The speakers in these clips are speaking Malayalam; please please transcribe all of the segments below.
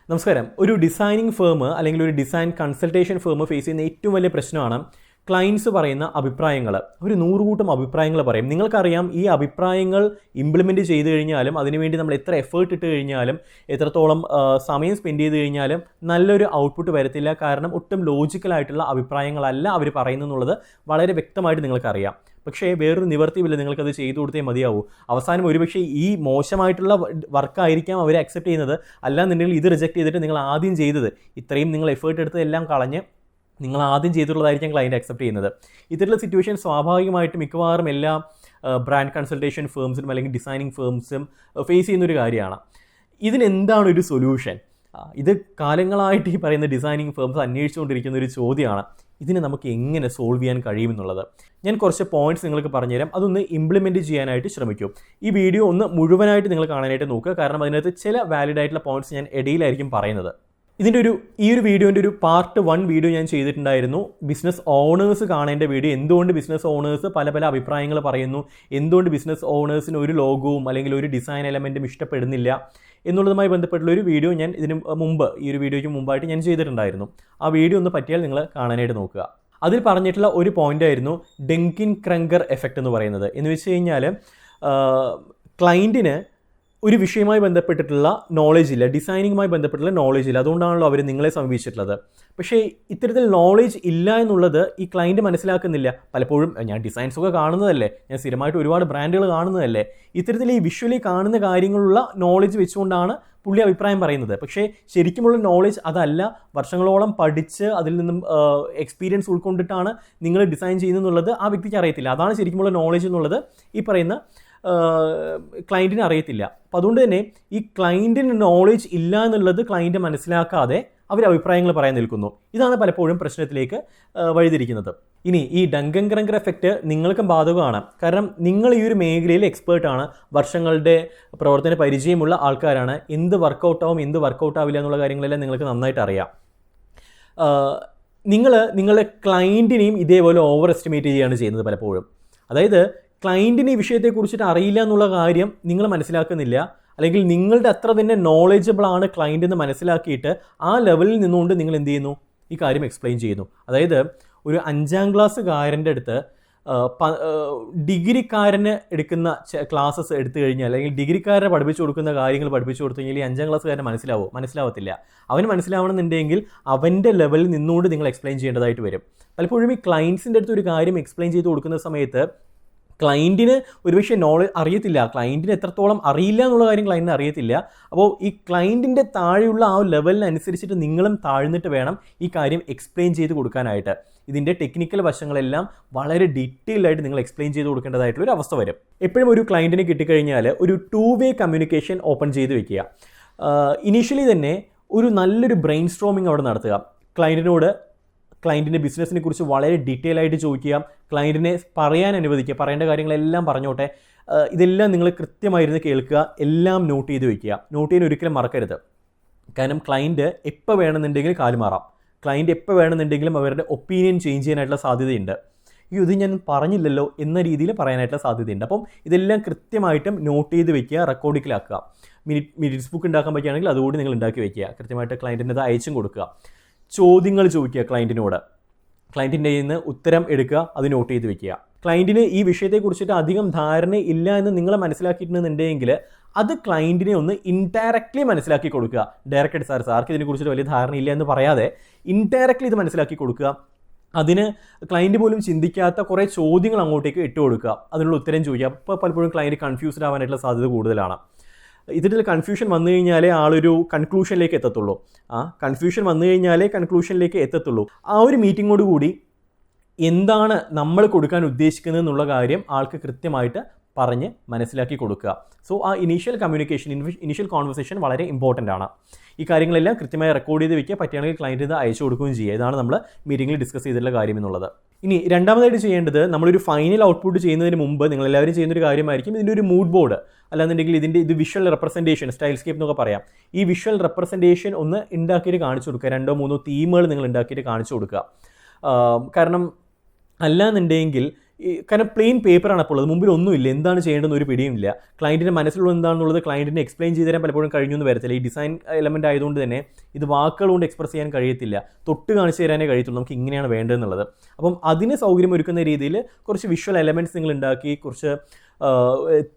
നമസ്കാരം. ഒരു ഡിസൈനിങ് ഫേം അല്ലെങ്കിൽ ഒരു ഡിസൈൻ കൺസൾട്ടേഷൻ ഫേം ഫേസ് ചെയ്യുന്ന ഏറ്റവും വലിയ പ്രശ്നമാണ് ക്ലയൻസ് പറയുന്ന അഭിപ്രായങ്ങൾ. ഒരു 100 കൂട്ടം അഭിപ്രായങ്ങൾ പറയും. നിങ്ങൾക്കറിയാം, ഈ അഭിപ്രായങ്ങൾ ഇംപ്ലിമെൻറ്റ് ചെയ്ത് കഴിഞ്ഞാലും അതിനുവേണ്ടി നമ്മൾ എത്ര എഫേർട്ട് ഇട്ട് കഴിഞ്ഞാലും എത്രത്തോളം സമയം സ്പെൻഡ് ചെയ്ത് കഴിഞ്ഞാലും നല്ലൊരു ഔട്ട്പുട്ട് വരത്തില്ല. കാരണം ഒട്ടും ലോജിക്കലായിട്ടുള്ള അഭിപ്രായങ്ങളല്ല അവർ പറയുന്നതെന്നുള്ളത് വളരെ വ്യക്തമായിട്ട് നിങ്ങൾക്കറിയാം. പക്ഷേ വേറൊരു നിവർത്തിയില്ല, നിങ്ങൾക്കത് ചെയ്തു കൊടുത്തേ മതിയാവൂ. അവസാനം ഒരുപക്ഷെ ഈ മോശമായിട്ടുള്ള വർക്കായിരിക്കാം അവർ അക്സെപ്റ്റ് ചെയ്യുന്നത്. അല്ലാന്നുണ്ടെങ്കിൽ ഇത് റിജക്റ്റ് ചെയ്തിട്ട് നിങ്ങൾ ആദ്യം ചെയ്തത്, ഇത്രയും നിങ്ങൾ എഫേർട്ട് എടുത്തതെല്ലാം കളഞ്ഞ് നിങ്ങൾ ആദ്യം ചെയ്തിട്ടുള്ളതായിരിക്കും ക്ലയൻറ്റ് അക്സെപ്റ്റ് ചെയ്യുന്നത്. ഇത്തരത്തിലുള്ള സിറ്റുവേഷൻ സ്വാഭാവികമായിട്ടും മിക്കവാറും എല്ലാ ബ്രാൻഡ് കൺസൾട്ടേഷൻ ഫേംസിനും അല്ലെങ്കിൽ ഡിസൈനിങ് ഫേംസും ഫേസ് ചെയ്യുന്നൊരു കാര്യമാണ്. ഇതിനെന്താണ് ഒരു സൊല്യൂഷൻ? ഇത് കാലങ്ങളായിട്ട് ഈ പറയുന്ന ഡിസൈനിങ് ഫേംസ് അന്വേഷിച്ചുകൊണ്ടിരിക്കുന്ന ഒരു ചോദ്യമാണ്. ഇതിനെ നമുക്ക് എങ്ങനെ സോൾവ് ചെയ്യാൻ കഴിയുമെന്നുള്ളത് ഞാൻ കുറച്ച് പോയിന്റ്സ് നിങ്ങൾക്ക് പറഞ്ഞുതരാം. അതൊന്ന് ഇംപ്ലിമെൻറ്റ് ചെയ്യാനായിട്ട് ശ്രമിക്കൂ. ഈ വീഡിയോ ഒന്ന് മുഴുവനായിട്ട് നിങ്ങൾ കാണാനായിട്ട് നോക്കുക. കാരണം അതിനകത്ത് ചില വാലിഡ് ആയിട്ടുള്ള പോയിന്റ്സ് ഞാൻ ഇടയിലായിരിക്കും പറയുന്നത്. ഈ ഒരു വീഡിയോൻ്റെ ഒരു പാർട്ട് 1 വീഡിയോ ഞാൻ ചെയ്തിട്ടുണ്ടായിരുന്നു. ബിസിനസ് ഓണേഴ്സ് കാണേണ്ട വീഡിയോ. എന്തുകൊണ്ട് ബിസിനസ് ഓണേഴ്സ് പല അഭിപ്രായങ്ങൾ പറയുന്നു, എന്തുകൊണ്ട് ബിസിനസ് ഓണേഴ്സിന് ഒരു ലോഗോവും അല്ലെങ്കിൽ ഒരു ഡിസൈൻ എലമെൻറ്റും ഇഷ്ടപ്പെടുന്നില്ല എന്നുള്ളതുമായി ബന്ധപ്പെട്ടുള്ള ഒരു വീഡിയോ ഞാൻ ഈ ഒരു വീഡിയോയ്ക്ക് മുമ്പായിട്ട് ഞാൻ ചെയ്തിട്ടുണ്ടായിരുന്നു. ആ വീഡിയോ ഒന്ന് പറ്റിയാൽ നിങ്ങൾ കാണാനായിട്ട് നോക്കുക. അതിൽ പറഞ്ഞിട്ടുള്ള ഒരു പോയിന്റ് ആയിരുന്നു ഡങ്കിൻ ക്രങ്കർ എഫക്റ്റ് എന്ന് പറയുന്നത്. എന്ന് വെച്ച് കഴിഞ്ഞാൽ ക്ലയൻറ്റിന് ഒരു വിഷയവുമായി ബന്ധപ്പെട്ടിട്ടുള്ള നോളേജ് ഇല്ല, ഡിസൈനിങ്ങുമായി ബന്ധപ്പെട്ടുള്ള നോളേജ് ഇല്ല. അതുകൊണ്ടാണല്ലോ അവർ നിങ്ങളെ സമീപിച്ചിട്ടുള്ളത്. പക്ഷേ ഇത്തരത്തിൽ നോളേജ് ഇല്ല എന്നുള്ളത് ഈ ക്ലയൻറ്റ് മനസ്സിലാക്കുന്നില്ല. പലപ്പോഴും ഞാൻ ഡിസൈൻസൊക്കെ കാണുന്നതല്ലേ, ഞാൻ സ്ഥിരമായിട്ട് ഒരുപാട് ബ്രാൻഡുകൾ കാണുന്നതല്ലേ, ഇത്തരത്തിൽ ഈ വിഷ്വലി കാണുന്ന കാര്യങ്ങളുള്ള നോളേജ് വെച്ചുകൊണ്ടാണ് പുള്ളി അഭിപ്രായം പറയുന്നത്. പക്ഷേ ശരിക്കുമുള്ള നോളേജ് അതല്ല. വർഷങ്ങളോളം പഠിച്ച് അതിൽ നിന്നും എക്സ്പീരിയൻസ് ഉൾക്കൊണ്ടിട്ടാണ് നിങ്ങൾ ഡിസൈൻ ചെയ്യുന്നതെന്നുള്ളത് ആ വ്യക്തിക്ക് അറിയത്തില്ല. അതാണ് ശരിക്കുമുള്ള നോളേജ് എന്നുള്ളത് ഈ പറയുന്ന ക്ലയൻറ്റിന് അറിയത്തില്ല. അപ്പോൾ അതുകൊണ്ട് തന്നെ ഈ ക്ലയൻറ്റിന് നോളേജ് ഇല്ല എന്നുള്ളത് ക്ലയൻറ്റ് മനസ്സിലാക്കാതെ അവർ അഭിപ്രായങ്ങൾ പറയാൻ നിൽക്കുന്നു. ഇതാണ് പലപ്പോഴും പ്രശ്നത്തിലേക്ക് വഴിതിരിക്കുന്നത്. ഇനി ഈ ഡങ്കൻ ക്രങ്കർ എഫക്റ്റ് നിങ്ങൾക്കും ബാധകമാണ്. കാരണം നിങ്ങൾ ഈ ഒരു മേഖലയിൽ എക്സ്പേർട്ടാണ്, വർഷങ്ങളുടെ പ്രവർത്തന പരിചയമുള്ള ആൾക്കാരാണ്. എന്ത് വർക്കൗട്ടാവും എന്ത് വർക്കൗട്ട് ആവില്ല എന്നുള്ള കാര്യങ്ങളെല്ലാം നിങ്ങൾക്ക് നന്നായിട്ട് അറിയാം. നിങ്ങളുടെ ക്ലയൻറ്റിനെയും ഇതേപോലെ ഓവർ എസ്റ്റിമേറ്റ് ചെയ്യുകയാണ് ചെയ്യുന്നത് പലപ്പോഴും. അതായത് ക്ലയൻറ്റിന് ഈ വിഷയത്തെക്കുറിച്ചിട്ട് അറിയില്ല എന്നുള്ള കാര്യം നിങ്ങൾ മനസ്സിലാക്കുന്നില്ല, അല്ലെങ്കിൽ നിങ്ങളുടെ അത്ര തന്നെ നോളേജബിൾ ആണ് ക്ലയൻറ്റ് എന്ന് മനസ്സിലാക്കിയിട്ട് ആ ലെവലിൽ നിന്നുകൊണ്ട് നിങ്ങൾ എന്ത് ചെയ്യുന്നു, ഈ കാര്യം എക്സ്പ്ലെയിൻ ചെയ്യുന്നു. അതായത് ഒരു 5ാം ക്ലാസ്സുകാരൻ്റെ അടുത്ത് ഡിഗ്രിക്കാരന് എടുക്കുന്ന ക്ലാസ്സസ് എടുത്തു കഴിഞ്ഞാൽ, അല്ലെങ്കിൽ ഡിഗ്രിക്കാരനെ പഠിപ്പിച്ചു കൊടുക്കുന്ന കാര്യങ്ങൾ പഠിപ്പിച്ചു കൊടുത്തു കഴിഞ്ഞാൽ ഈ 5ാം ക്ലാസ്സുകാരനെ മനസ്സിലാവത്തില്ല. അവന് മനസ്സിലാവണമെന്നുണ്ടെങ്കിൽ അവൻ്റെ ലെവലിൽ നിന്നുകൊണ്ട് നിങ്ങൾ എക്സ്പ്ലെയിൻ ചെയ്യേണ്ടതായിട്ട് വരും. പലപ്പോഴും ഈ ക്ലയൻസിൻ്റെ അടുത്ത് ഒരു കാര്യം എക്സ്പ്ലെയിൻ ചെയ്ത് കൊടുക്കുന്ന സമയത്ത് ക്ലയൻറ്റിന് ഒരുപക്ഷെ നോളേജ് അറിയത്തില്ല, ക്ലയൻറ്റിന് എത്രത്തോളം അറിയില്ല എന്നുള്ള കാര്യം ക്ലയൻറ്റിന് അറിയത്തില്ല. അപ്പോൾ ഈ ക്ലയൻറ്റിൻ്റെ താഴെയുള്ള ആ അനുസരിച്ചിട്ട് നിങ്ങളും താഴ്ന്നിട്ട് വേണം ഈ കാര്യം എക്സ്പ്ലെയിൻ ചെയ്ത് കൊടുക്കാനായിട്ട്. ഇതിൻ്റെ ടെക്നിക്കൽ വശങ്ങളെല്ലാം വളരെ ഡീറ്റെയിൽഡ് ആയിട്ട് നിങ്ങൾ എക്സ്പ്ലെയിൻ ചെയ്ത് കൊടുക്കേണ്ടതായിട്ടുള്ളൊരു അവസ്ഥ വരും. എപ്പോഴും ഒരു ക്ലയൻറ്റിന് കിട്ടിക്കഴിഞ്ഞാൽ ഒരു 2-വേ കമ്മ്യൂണിക്കേഷൻ ഓപ്പൺ ചെയ്ത് വെക്കുക. ഇനീഷ്യലി തന്നെ ഒരു നല്ലൊരു ബ്രെയിൻ സ്ട്രോമിങ് അവിടെ നടത്തുക. ക്ലയൻറ്റിൻ്റെ ബിസിനസ്സിനെ കുറിച്ച് വളരെ ഡീറ്റെയിൽ ആയിട്ട് ചോദിക്കുക. ക്ലയൻറ്റിനെ പറയാൻ അനുവദിക്കുക, പറയേണ്ട കാര്യങ്ങളെല്ലാം പറഞ്ഞോട്ടെ. ഇതെല്ലാം നിങ്ങൾ കൃത്യമായിരുന്ന് കേൾക്കുക, എല്ലാം നോട്ട് ചെയ്ത് വയ്ക്കുക. നോട്ട് ചെയ്യാൻ ഒരിക്കലും മറക്കരുത്. കാരണം ക്ലയൻറ്റ് എപ്പോൾ വേണമെന്നുണ്ടെങ്കിൽ കാലുമാറാം. ക്ലയൻറ്റ് എപ്പോൾ വേണമെന്നുണ്ടെങ്കിലും അവരുടെ ഒപ്പീനിയൻ ചേഞ്ച് ചെയ്യാനായിട്ടുള്ള സാധ്യതയുണ്ട്. ഇത് ഞാൻ പറഞ്ഞില്ലല്ലോ എന്ന രീതിയിൽ പറയാനായിട്ടുള്ള സാധ്യതയുണ്ട്. അപ്പം ഇതെല്ലാം കൃത്യമായിട്ടും നോട്ട് ചെയ്ത് വയ്ക്കുക, റെക്കോർഡിക്കലാക്കുക. മിനിറ്റ്സ് ബുക്ക് ഉണ്ടാക്കാൻ പറ്റുകയാണെങ്കിൽ അതുകൂടി നിങ്ങൾ ഉണ്ടാക്കി വയ്ക്കുക. കൃത്യമായിട്ട് ക്ലയൻറ്റിന് അത് അയച്ചും കൊടുക്കുക. ചോദ്യങ്ങൾ ചോദിക്കുക ക്ലയൻറ്റിനോട്, ക്ലയൻറ്റിൻ്റെ കയ്യിൽ നിന്ന് ഉത്തരം എടുക്കുക, അത് നോട്ട് ചെയ്ത് വെക്കുക. ക്ലയൻറ്റിന് ഈ വിഷയത്തെക്കുറിച്ചിട്ട് അധികം ധാരണ ഇല്ല എന്ന് നിങ്ങൾ മനസ്സിലാക്കിയിട്ടുണ്ടെന്നുണ്ടെങ്കിൽ അത് ക്ലയൻറ്റിനെ ഒന്ന് ഇൻഡയറക്റ്റ്ലി മനസ്സിലാക്കി കൊടുക്കുക. ഡയറക്റ്റ് സാർക്ക് ഇതിനെക്കുറിച്ചിട്ട് വലിയ ധാരണയില്ല എന്ന് പറയാതെ ഇൻഡയറക്റ്റ്ലി ഇത് മനസ്സിലാക്കി കൊടുക്കുക. അതിന് ക്ലയൻറ്റ് പോലും ചിന്തിക്കാത്ത കുറേ ചോദ്യങ്ങൾ അങ്ങോട്ടേക്ക് ഇട്ട് കൊടുക്കുക, അതിനുള്ള ഉത്തരം ചോദിക്കുക. അപ്പോൾ പലപ്പോഴും ക്ലയൻറ്റ് കൺഫ്യൂസ്ഡ് ആവാനായിട്ടുള്ള സാധ്യത കൂടുതലാണ്. ഇതിൽ കൺഫ്യൂഷൻ വന്നു കഴിഞ്ഞാലേ ആളൊരു കൺക്ലൂഷനിലേക്ക് എത്തത്തുള്ളൂ. ആ ഒരു മീറ്റിങ്ങോടുകൂടി എന്താണ് നമ്മൾ കൊടുക്കാൻ ഉദ്ദേശിക്കുന്നത് എന്നുള്ള കാര്യം ആൾക്ക് കൃത്യമായിട്ട് പറഞ്ഞ് മനസ്സിലാക്കി കൊടുക്കുക. സോ ആ ഇനീഷ്യൽ കമ്മ്യൂണിക്കേഷൻ, ഇനീഷ്യൽ കോൺവെർസേഷൻ വളരെ ഇമ്പോർട്ടൻ്റ് ആണ്. ഈ കാര്യങ്ങളെല്ലാം കൃത്യമായി റെക്കോർഡ് ചെയ്ത് വയ്ക്കുക. പറ്റുകയാണെങ്കിൽ ക്ലയൻറ്റ് ഇത് അയച്ചു കൊടുക്കുകയും ചെയ്യുക. ഇതാണ് നമ്മൾ മീറ്റിങ്ങിൽ ഡിസ്കസ് ചെയ്തിട്ടുള്ള കാര്യം എന്നുള്ളത്. ഇനി രണ്ടാമതായിട്ട് ചെയ്യേണ്ടത്, നമ്മളൊരു ഫൈനൽ ഔട്ട്പുട്ട് ചെയ്യുന്നതിന് മുമ്പ് നിങ്ങളെല്ലാവരും ചെയ്യുന്നൊരു കാര്യമായിരിക്കും ഇതിൻ്റെ ഒരു മൂഡ് ബോർഡ്, അല്ലാന്നുണ്ടെങ്കിൽ ഇത് വിഷ്വൽ റെപ്രസെൻറ്റേഷൻ, സ്റ്റൈൽസ്കേപ്പ് എന്നൊക്കെ പറയാം. ഈ വിഷ്വൽ റെപ്രസെൻറ്റേഷൻ ഒന്ന് ഉണ്ടാക്കിയിട്ട് കാണിച്ചു കൊടുക്കുക. 2-3 തീമുകൾ നിങ്ങൾ ഉണ്ടാക്കിയിട്ട് കാണിച്ചു കൊടുക്കുക. കാരണം അല്ലാന്നുണ്ടെങ്കിൽ കാരണം പ്ലെയിൻ പേപ്പറാണ് അപ്പോൾ ഉള്ളത്, മുമ്പിൽ ഒന്നുമില്ല, എന്താണ് ചെയ്യേണ്ടതെന്ന് ഒരു പിടിയുമില്ല. ക്ലയൻറ്റിൻ്റെ മനസ്സിലുള്ള എന്താണെന്നുള്ളത് ക്ലയൻറ്റിനെ എക്സ്പ്ലെയിൻ ചെയ്ത് തരാൻ പലപ്പോഴും കഴിഞ്ഞൊന്നും വരത്തില്ല. ഈ ഡിസൈൻ എലമെൻ്റ് ആയതുകൊണ്ട് തന്നെ ഇത് വാക്കുകൾ കൊണ്ട് എക്സ്പ്രസ് ചെയ്യാൻ കഴിയത്തില്ല, തൊട്ട് കാണിച്ചു തരാനേ കഴിയത്തുള്ളൂ നമുക്ക് ഇങ്ങനെയാണ് വേണ്ടതെന്നുള്ളത്. അപ്പം അതിന് സൗകര്യം ഒരുക്കുന്ന രീതിയിൽ കുറച്ച് വിഷ്വൽ എലമെൻറ്റ്സ് നിങ്ങൾ ഉണ്ടാക്കി, കുറച്ച്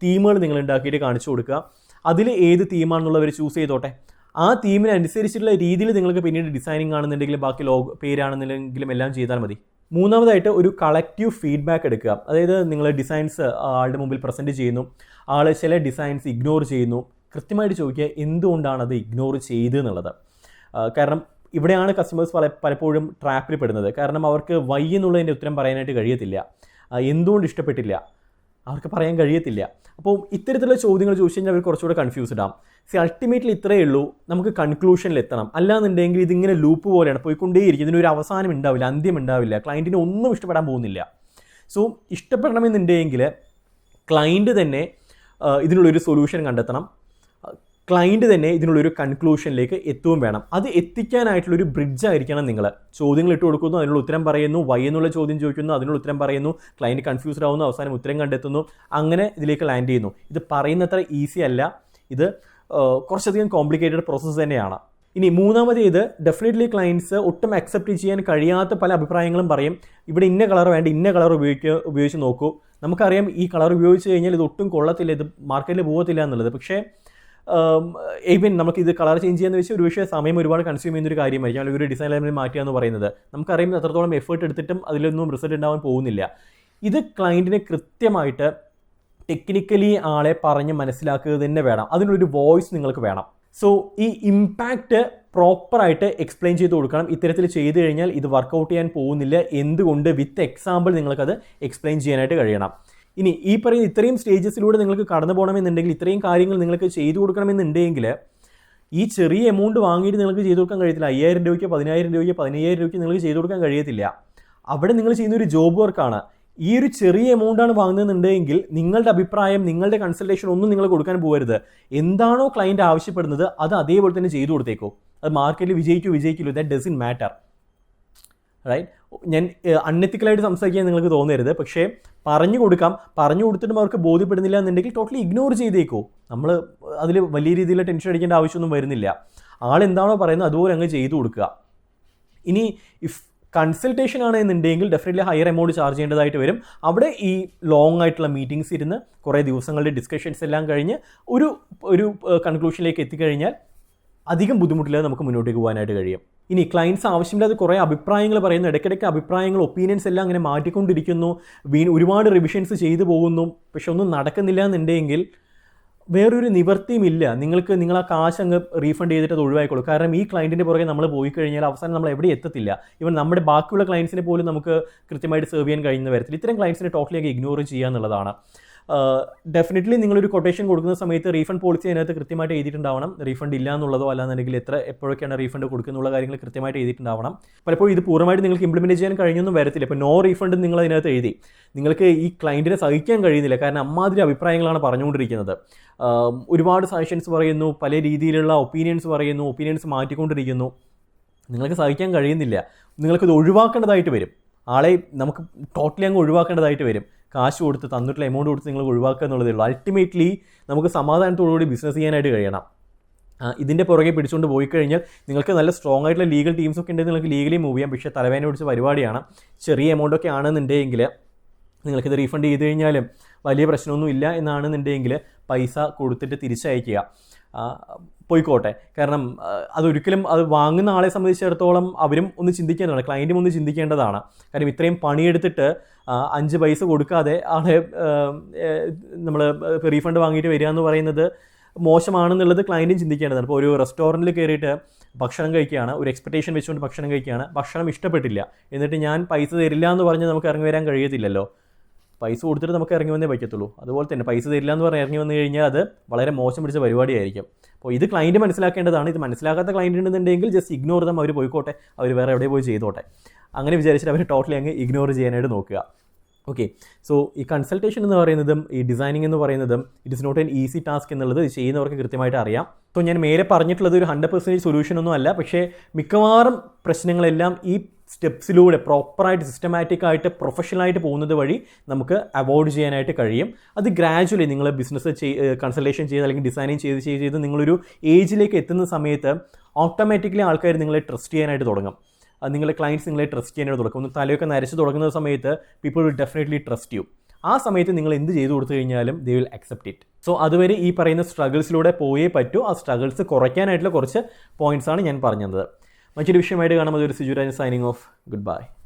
തീമുകൾ നിങ്ങൾ ഉണ്ടാക്കിയിട്ട് കാണിച്ചു കൊടുക്കുക. അതിൽ ഏത് തീമാണെന്നുള്ളവർ ചൂസ് ചെയ്തോട്ടെ. ആ തീമിനനുസരിച്ചുള്ള രീതിയിൽ നിങ്ങൾക്ക് പിന്നീട് ഡിസൈനിങ് ആണെന്നുണ്ടെങ്കിലും ബാക്കി പേരാണെന്നുണ്ടെങ്കിലും എല്ലാം ചെയ്താൽ മതി. മൂന്നാമതായിട്ട് ഒരു കളക്റ്റീവ് ഫീഡ്ബാക്ക് എടുക്കുക. അതായത് നിങ്ങൾ ഡിസൈൻസ് ആളുടെ മുമ്പിൽ പ്രസൻറ്റ് ചെയ്യുന്നു, ആൾ ചില ഡിസൈൻസ് ഇഗ്നോർ ചെയ്യുന്നു, കൃത്യമായിട്ട് ചോദിക്കുക എന്തുകൊണ്ടാണ് അത് ഇഗ്നോർ ചെയ്തെന്നുള്ളത്. കാരണം ഇവിടെയാണ് കസ്റ്റമേഴ്സ് പലപ്പോഴും ട്രാപ്പിൽ പെടുന്നത്. കാരണം അവർക്ക് വൈ എന്നുള്ളതിൻ്റെ ഉത്തരം പറയാനായിട്ട് കഴിയത്തില്ല, എന്തുകൊണ്ട് ഇഷ്ടപ്പെട്ടില്ല അവർക്ക് പറയാൻ കഴിയത്തില്ല. അപ്പോൾ ഇത്തരത്തിലുള്ള ചോദ്യങ്ങൾ ചോദിച്ചു കഴിഞ്ഞാൽ അവർ കുറച്ചുകൂടെ കൺഫ്യൂസ്ഡ് ആവും. അൾട്ടിമേറ്റ്ലി ഇത്രയേ ഉള്ളൂ, നമുക്ക് കൺക്ലൂഷനിൽ എത്തണം. അല്ലാന്നുണ്ടെങ്കിൽ ഇതിങ്ങനെ ലൂപ്പ് പോലെയാണ് പോയിക്കൊണ്ടേയിരിക്കും, ഇതിനൊരു അവസാനം ഉണ്ടാവില്ല, അന്ത്യം ഉണ്ടാവില്ല, ക്ലയൻറ്റിന് ഒന്നും ഇഷ്ടപ്പെടാൻ പോകുന്നില്ല. സോ ഇഷ്ടപ്പെടണമെന്നുണ്ടെങ്കിൽ ക്ലയൻറ്റ് തന്നെ ഇതിനുള്ളൊരു സൊല്യൂഷൻ കണ്ടെത്തണം, ക്ലയൻറ്റ് തന്നെ ഇതിനുള്ളൊരു കൺക്ലൂഷനിലേക്ക് എത്തുകയും വേണം. അത് എത്തിക്കാനായിട്ടുള്ളൊരു ബ്രിഡ്ജ് ആയിരിക്കണം നിങ്ങൾ. ചോദ്യങ്ങൾ ഇട്ട് കൊടുക്കുന്നു, അതിനുള്ള ഉത്തരം പറയുന്നു, വൈ എന്നുള്ള ചോദ്യം ചോദിക്കുന്നു, അതിനുള്ള ഉത്തരം പറയുന്നു, ക്ലയൻറ്റ് കൺഫ്യൂസ്ഡ് ആവുന്നു, അവസാനം ഉത്തരം കണ്ടെത്തുന്നു, അങ്ങനെ ഇതിലേക്ക് ലാൻഡ് ചെയ്യുന്നു. ഇത് പറയുന്നത്ര ഈസി അല്ല, ഇത് കുറച്ചധികം കോംപ്ലിക്കേറ്റഡ് പ്രോസസ്സ് തന്നെയാണ്. ഇനി മൂന്നാമത് ഡെഫിനറ്റ്ലി ക്ലയൻറ്റ്സ് ഒട്ടും അക്സെപ്റ്റ് ചെയ്യാൻ കഴിയാത്ത പല അഭിപ്രായങ്ങളും പറയും. ഇവിടെ ഇന്ന കളർ വേണ്ട, ഇന്ന കളർ ഉപയോഗിച്ച് നോക്കൂ, നമുക്കറിയാം ഈ കളർ ഉപയോഗിച്ച് കഴിഞ്ഞാൽ ഇത് ഒട്ടും കൊള്ളത്തില്ല, ഇത് മാർക്കറ്റിൽ പോകത്തില്ല എന്നുള്ളത്. പക്ഷേ ഈവൻ നമുക്കിത് കളർ ചേഞ്ച് ചെയ്യാന്ന് വെച്ചാൽ ഒരു പക്ഷേ സമയം ഒരുപാട് കൺസ്യൂം ചെയ്യുന്നൊരു കാര്യമായിരിക്കും, അല്ലെങ്കിൽ ഒരു ഡിസൈൻ എലമെൻറ്റ് മാറ്റുക എന്ന് പറയുന്നത്. നമുക്കറിയാം അത്രത്തോളം എഫേർട്ട് എടുത്തിട്ടും അതിലൊന്നും റിസൾട്ട് ഉണ്ടാവാൻ പോകുന്നില്ല. ഇത് ക്ലയൻറ്റിനെ കൃത്യമായിട്ട് ടെക്നിക്കലി ആളെ പറഞ്ഞ് മനസ്സിലാക്കുക തന്നെ വേണം, അതിനുള്ളൊരു വോയിസ് നിങ്ങൾക്ക് വേണം. സോ ഈ ഇമ്പാക്റ്റ് പ്രോപ്പറായിട്ട് എക്സ്പ്ലെയിൻ ചെയ്ത് കൊടുക്കണം. ഇത്തരത്തിൽ ചെയ്ത് കഴിഞ്ഞാൽ ഇത് വർക്കൗട്ട് ചെയ്യാൻ പോകുന്നില്ല, എന്തുകൊണ്ട്, വിത്ത് എക്സാമ്പിൾ നിങ്ങൾക്കത് എക്സ്പ്ലെയിൻ ചെയ്യാനായിട്ട് കഴിയണം. ഇനി ഈ പറയുന്ന ഇത്രയും സ്റ്റേജസിലൂടെ നിങ്ങൾക്ക് കടന്നു പോകണമെന്നുണ്ടെങ്കിൽ, ഇത്രയും കാര്യങ്ങൾ നിങ്ങൾക്ക് ചെയ്തു കൊടുക്കണമെന്നുണ്ടെങ്കിൽ ഈ ചെറിയ എമൗണ്ട് വാങ്ങിയിട്ട് നിങ്ങൾക്ക് ചെയ്തു കൊടുക്കാൻ കഴിയത്തില്ല. 5000 രൂപയ്ക്കോ 10000 രൂപയ്ക്കോ 15000 രൂപയ്ക്ക് നിങ്ങൾക്ക് ചെയ്തു കൊടുക്കാൻ കഴിയത്തില്ല. അവിടെ നിങ്ങൾ ചെയ്യുന്ന ഒരു ജോബ് വർക്കാണ്. ഈ ഒരു ചെറിയ എമൗണ്ടാണ് വാങ്ങുന്നതെന്നുണ്ടെങ്കിൽ നിങ്ങളുടെ അഭിപ്രായം, നിങ്ങളുടെ കൺസൾട്ടേഷൻ ഒന്നും നിങ്ങൾ കൊടുക്കാൻ പോകരുത്. എന്താണോ ക്ലയൻറ്റ് ആവശ്യപ്പെടുന്നത് അത് അതേപോലെ തന്നെ ചെയ്തു കൊടുത്തേക്കോ. അത് മാർക്കറ്റിൽ വിജയിക്കില്ല, ദാറ്റ് ഡസൻറ്റ് മാറ്റർ, റൈറ്റ്? ഞാൻ അൺഎത്തിക്കലായിട്ട് സംസാരിക്കാൻ നിങ്ങൾക്ക് തോന്നരുത്, പക്ഷേ പറഞ്ഞു കൊടുത്തിട്ടും അവർക്ക് ബോധ്യപ്പെടുന്നില്ല എന്നുണ്ടെങ്കിൽ ടോട്ടലി ഇഗ്നോർ ചെയ്തേക്കോ. നമ്മൾ അതിൽ വലിയ രീതിയിലുള്ള ടെൻഷൻ അടിക്കേണ്ട ആവശ്യമൊന്നും വരുന്നില്ല. ആളെന്താണോ പറയുന്നത് അതുപോലെ അങ്ങ് ചെയ്തു കൊടുക്കുക. ഇനി ഇഫ് കൺസൾട്ടേഷൻ ആണ് എന്നുണ്ടെങ്കിൽ ഡെഫിനറ്റ്ലി ഹയർ എമൗണ്ട് ചാർജ് ചെയ്യേണ്ടതായിട്ട് വരും. അവിടെ ഈ ലോങ് ആയിട്ടുള്ള മീറ്റിംഗ്സ് ഇരുന്ന് കുറേ ദിവസങ്ങളുടെ ഡിസ്കഷൻസ് എല്ലാം കഴിഞ്ഞ് ഒരു കൺക്ലൂഷനിലേക്ക് എത്തിക്കഴിഞ്ഞാൽ അധികം ബുദ്ധിമുട്ടില്ലാതെ നമുക്ക് മുന്നോട്ടേക്ക് പോകാനായിട്ട് കഴിയും. ഇനി ക്ലയൻറ്റ്സ് ആവശ്യമില്ലാതെ കുറേ അഭിപ്രായങ്ങൾ പറയുന്നു, ഇടയ്ക്കിടയ്ക്ക് അഭിപ്രായങ്ങൾ, ഒപ്പീനിയൻസ് എല്ലാം അങ്ങനെ മാറ്റിക്കൊണ്ടിരിക്കുന്നു, ഒരുപാട് റിവിഷൻസ് ചെയ്തു പോകുന്നു, പക്ഷെ ഒന്നും നടക്കുന്നില്ല എന്നുണ്ടെങ്കിൽ വേറൊരു നിവർത്തിയുമില്ല. നിങ്ങൾ ആ കാശ് അങ്ങ് റീഫണ്ട് ചെയ്തിട്ട് അത് ഒഴിവായിക്കോളൂ. കാരണം ഈ ക്ലയൻറ്റിൻ്റെ പുറകെ നമ്മൾ പോയി കഴിഞ്ഞാൽ അവസാനം നമ്മൾ എവിടെ എത്തത്തില്ല. ഇവൻ നമ്മുടെ ബാക്കിയുള്ള ക്ലയൻസിനെ പോലും നമുക്ക് കൃത്യമായിട്ട് സെർവ് ചെയ്യാൻ കഴിയുന്ന വരത്തില്ല. ഇത്തരം ക്ലയൻസിനെ ടോട്ടലി അങ്ങ് ഇഗ്നോർ ചെയ്യുക എന്നുള്ളതാണ്. ഡെഫിനറ്റ്ലി നിങ്ങളൊരു കൊട്ടേഷൻ കൊടുക്കുന്ന സമയത്ത് റീഫണ്ട് പോളിസി അതിനകത്ത് കൃത്യമായിട്ട് എഴുതിയിട്ടുണ്ടാവണം. റീഫണ്ട് ഇല്ല എന്നുള്ളതോ അല്ലാന്നുണ്ടെങ്കിൽ എപ്പോഴൊക്കെയാണ് റീഫണ്ട് കൊടുക്കുന്നുള്ള കാര്യങ്ങൾ കൃത്യമായിട്ട് എഴുതിയിട്ടുണ്ടാവണം. പലപ്പോഴും ഇത് പൂർണ്ണമായിട്ട് നിങ്ങൾക്ക് ഇംപ്ലിമെൻറ്റ് ചെയ്യാൻ കഴിഞ്ഞൊന്നും വരത്തില്ല. ഇപ്പോൾ നോ റീഫണ്ട് നിങ്ങൾ അതിനകത്ത് എഴുതി, നിങ്ങൾക്ക് ഈ ക്ലയൻറ്റിനെ സഹിക്കാൻ കഴിയുന്നില്ല. കാരണം അമ്മാതിരി അഭിപ്രായങ്ങളാണ് പറഞ്ഞുകൊണ്ടിരിക്കുന്നത്. ഒരുപാട് സജഷൻസ് പറയുന്നു, പല രീതിയിലുള്ള ഒപ്പീനിയൻസ് മാറ്റിക്കൊണ്ടിരിക്കുന്നു. നിങ്ങൾക്ക് സഹിക്കാൻ കഴിയുന്നില്ല, നിങ്ങൾക്കിത് ഒഴിവാക്കേണ്ടതായിട്ട് വരും. ആളെ നമുക്ക് ടോട്ടലി അങ്ങ് ഒഴിവാക്കേണ്ടതായിട്ട് വരും. കാശ് കൊടുത്ത് തന്നിട്ടുള്ള എമൗണ്ട് കൊടുത്ത് നിങ്ങൾ ഒഴിവാക്കുക എന്നുള്ളതേ ഉള്ളൂ. അൾട്ടിമേറ്റ്ലി നമുക്ക് സമാധാനത്തോടുകൂടി ബിസിനസ് ചെയ്യാനായിട്ട് കഴിയണം. ഇതിൻ്റെ പുറകെ പിടിച്ചുകൊണ്ട് പോയി കഴിഞ്ഞാൽ നിങ്ങൾക്ക് നല്ല സ്ട്രോങ് ആയിട്ടുള്ള ലീഗൽ ടീംസൊക്കെ ഉണ്ടെങ്കിൽ നിങ്ങൾക്ക് ലീഗലി മൂവ് ചെയ്യാം. പക്ഷേ തലവേദന പിടിച്ച പരിപാടിയാണ്. ചെറിയ എമൗണ്ടൊക്കെ ആണെന്നുണ്ടെങ്കിൽ നിങ്ങൾക്കിത് റീഫണ്ട് ചെയ്ത് കഴിഞ്ഞാലും വലിയ പ്രശ്നമൊന്നും ഇല്ല എന്നാണെന്നുണ്ടെങ്കിൽ പൈസ കൊടുത്തിട്ട് തിരിച്ചയക്കുക, പോയിക്കോട്ടെ. കാരണം അതൊരിക്കലും അത് വാങ്ങുന്ന ആളെ സംബന്ധിച്ചിടത്തോളം അവരും ഒന്ന് ചിന്തിക്കേണ്ടതാണ്, ക്ലയൻറ്റും ഒന്ന് ചിന്തിക്കേണ്ടതാണ്. കാരണം ഇത്രയും പണിയെടുത്തിട്ട് 5 പൈസ കൊടുക്കാതെ ആളെ നമ്മൾ റീഫണ്ട് വാങ്ങിയിട്ട് വരിക എന്ന് പറയുന്നത് മോശമാണെന്നുള്ളത് ക്ലയൻറ്റും ചിന്തിക്കേണ്ടതാണ്. ഇപ്പോൾ ഒരു റെസ്റ്റോറൻറ്റിൽ കയറിയിട്ട് ഭക്ഷണം കഴിക്കുകയാണ്, ഒരു എക്സ്പെക്റ്റേഷൻ വെച്ചുകൊണ്ട് ഭക്ഷണം കഴിക്കുകയാണ്, ഭക്ഷണം ഇഷ്ടപ്പെട്ടില്ല, എന്നിട്ട് ഞാൻ പൈസ തരില്ല എന്ന് പറഞ്ഞ് നമുക്ക് ഇറങ്ങി വരാൻ കഴിയത്തില്ലല്ലോ. പൈസ കൊടുത്തിട്ട് നമുക്ക് ഇറങ്ങി വന്നേ പറ്റത്തുള്ളൂ. അതുപോലെ തന്നെ പൈസ തരില്ല എന്ന് പറഞ്ഞ് ഇറങ്ങി വന്നു കഴിഞ്ഞാൽ അത് വളരെ മോശം പിടിച്ച പരിപാടിയായിരിക്കും. അപ്പോൾ ഇത് ക്ലയൻറ്റ് മനസ്സിലാക്കേണ്ടതാണ്. ഇത് മനസ്സിലാക്കാത്ത ക്ലയൻറ്റ് ഉണ്ടെന്നുണ്ടെങ്കിൽ ജസ്റ്റ് ഇഗ്നോർ ചെയ്താൽ അവർ പോയിക്കോട്ടെ, അവർ വേറെ എവിടെ പോയി ചെയ്തോട്ടെ, അങ്ങനെ വിചാരിച്ചിട്ട് അവർ ടോട്ടലി അങ്ങ് ഇഗ്നോർ ചെയ്യാനായിട്ട് നോക്കുക. ഓക്കെ, സോ ഈ കൺസൾട്ടേഷൻ എന്ന് പറയുന്നതും ഈ ഡിസൈനിങ് എന്ന് പറയുന്നതും it is not an easy task എന്നുള്ളത് ചെയ്യുന്നവർക്ക് കൃത്യമായിട്ട് അറിയാം. സോ ഞാൻ മേലെ പറഞ്ഞിട്ടുള്ളത് ഒരു 100% സൊല്യൂഷൻ ഒന്നും അല്ല, പക്ഷേ മിക്കവാറും പ്രശ്നങ്ങളെല്ലാം ഈ സ്റ്റെപ്സിലൂടെ പ്രോപ്പറായിട്ട് സിസ്റ്റമാറ്റിക് ആയിട്ട് പ്രൊഫഷണലായിട്ട് പോകുന്നത് വഴി നമുക്ക് അവോയ്ഡ് ചെയ്യാനായിട്ട് കഴിയും. അത് ഗ്രാജുവലി നിങ്ങൾ ബിസിനസ് കൺസൾട്ടേഷൻ ചെയ്ത് അല്ലെങ്കിൽ ഡിസൈനിങ് ചെയ്ത് നിങ്ങളൊരു ഏജിലേക്ക് എത്തുന്ന സമയത്ത് ഓട്ടോമാറ്റിക്കലി ആൾക്കാർ നിങ്ങളെ ട്രസ്റ്റ് ചെയ്യാനായിട്ട് തുടങ്ങും. നിങ്ങളുടെ ക്ലയൻറ്റ്സ് നിങ്ങളെ ട്രസ്റ്റ് ചെയ്യാനായിട്ട് തുടങ്ങും. ഒന്ന് തലയൊക്കെ നരച്ച് തുടങ്ങുന്ന സമയത്ത് people will definitely trust you. ആ സമയത്ത് നിങ്ങൾ എന്ത് ചെയ്തു കൊടുത്തു കഴിഞ്ഞാലും they will accept it. So അതുവരെ ഈ പറയുന്ന സ്ട്രഗിൾസിലൂടെ പോയേ പറ്റൂ. ആ സ്ട്രഗിൾസ് കുറയ്ക്കാനായിട്ടുള്ള കുറച്ച് പോയിന്റ്സാണ് ഞാൻ പറഞ്ഞത്. മറ്റൊരു വിഷയമായിട്ട് കാണുമ്പോൾ ഒരു സിജുരാജ് സൈനിങ് ഓഫ്. Good bye.